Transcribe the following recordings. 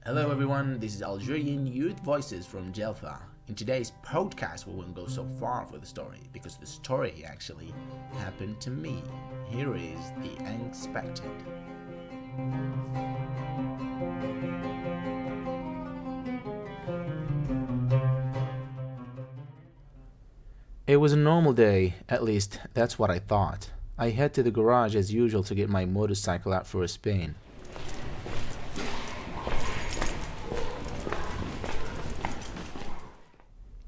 Hello everyone, this is Algerian Youth Voices from Jelfa. In today's podcast, we won't go so far for the story because the story actually happened to me. Here is the unexpected. It was a normal day, at least that's what I thought. I head to the garage as usual to get my motorcycle out for a spin.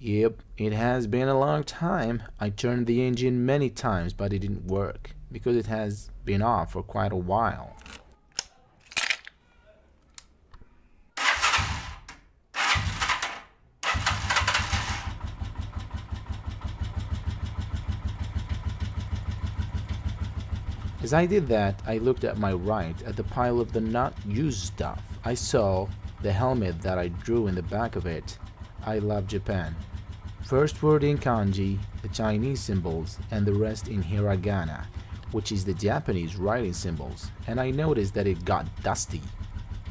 Yep, it has been a long time. I turned the engine many times, but it didn't work because it has been off for quite a while. As I did that, I looked at my right at the pile of the not used stuff. I saw the helmet that I drew in the back of it. I love Japan. First word in kanji, the Chinese symbols, and the rest in hiragana, which is the Japanese writing symbols, and I noticed that it got dusty.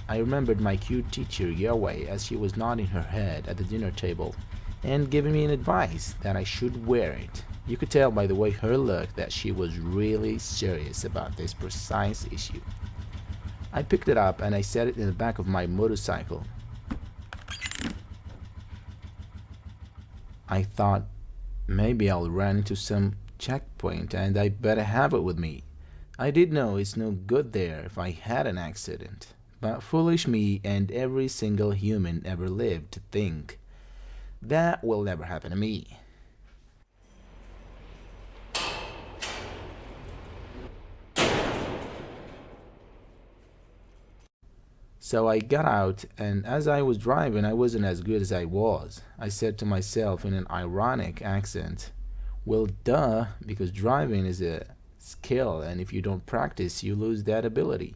I remembered my cute teacher Yawei as she was nodding her head at the dinner table and giving me an advice that I should wear it. You could tell by the way her looked that she was really serious about this precise issue. I picked it up and I set it in the back of my motorcycle. I thought maybe I'll run into some checkpoint and I better have it with me. I did know it's no good there if I had an accident, but foolish me and every single human ever lived to think that will never happen to me. So I got out, and as I was driving, I wasn't as good as I was. I said to myself in an ironic accent, well, duh, because driving is a skill, and if you don't practice, you lose that ability.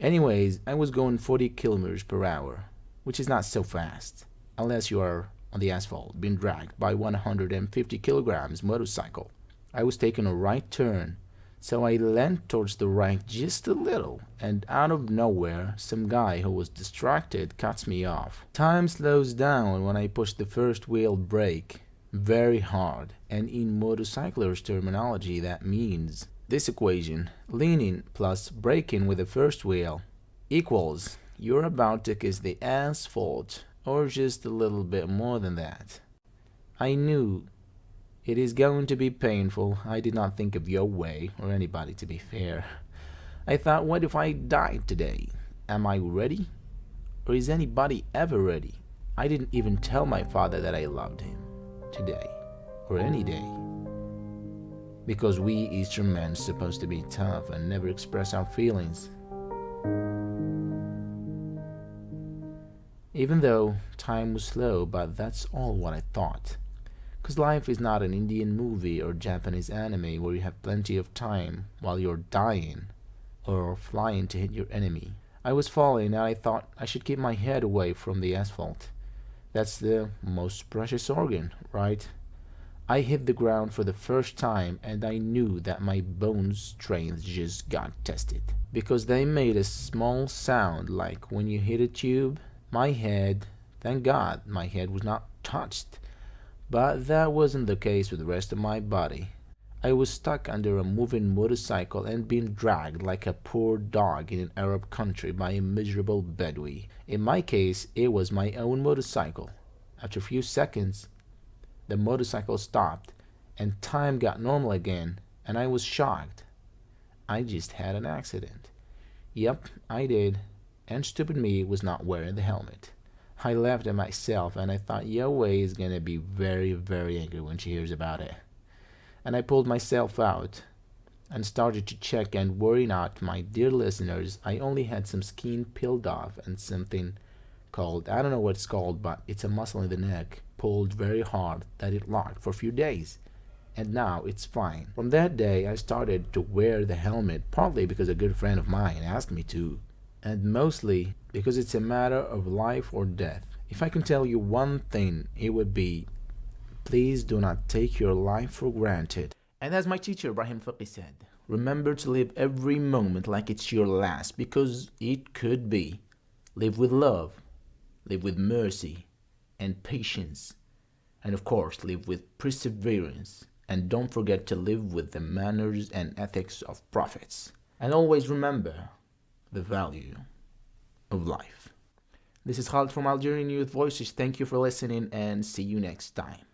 Anyways, I was going 40 kilometers per hour, which is not so fast, unless you are on the asphalt, being dragged by 150 kilograms motorcycle. I was taking a right turn, so I leant towards the right just a little, and out of nowhere, some guy who was distracted cuts me off. Time slows down when I push the first wheel brake very hard, and in motorcyclers' terminology that means this equation, leaning plus braking with the first wheel, equals you're about to kiss the asphalt, or just a little bit more than that. I knew it is going to be painful. I did not think of your way or anybody, to be fair. I thought, what if I died today? Am I ready? Or is anybody ever ready? I didn't even tell my father that I loved him today or any day. Because we Eastern men are supposed to be tough and never express our feelings. Even though time was slow, but that's all what I thought. Because life is not an Indian movie or Japanese anime where you have plenty of time while you're dying or flying to hit your enemy. I was falling and I thought I should keep my head away from the asphalt. That's the most precious organ, right? I hit the ground for the first time and I knew that my bone strength just got tested. Because they made a small sound like when you hit a tube. My head, thank God, my head was not touched. But that wasn't the case with the rest of my body. I was stuck under a moving motorcycle and being dragged like a poor dog in an Arab country by a miserable Bedouin. In my case, it was my own motorcycle. After a few seconds, the motorcycle stopped and time got normal again, and I was shocked. I just had an accident. Yep, I did. And stupid me was not wearing the helmet. I laughed at myself and I thought Yahweh is gonna be very, very angry when she hears about it. And I pulled myself out and started to check and worry not, my dear listeners, I only had some skin peeled off and something called, I don't know what it's called, but it's a muscle in the neck, pulled very hard that it locked for a few days. And now it's fine. From that day I started to wear the helmet, partly because a good friend of mine asked me to, and mostly because it's a matter of life or death. If I can tell you one thing, it would be, please do not take your life for granted. And as my teacher Ibrahim Fiqi said, remember to live every moment like it's your last, because it could be. Live with love, live with mercy and patience, and of course, live with perseverance. And don't forget to live with the manners and ethics of prophets. And always remember the value of life. This is Khalid from Algerian Youth Voices. Thank you for listening and see you next time.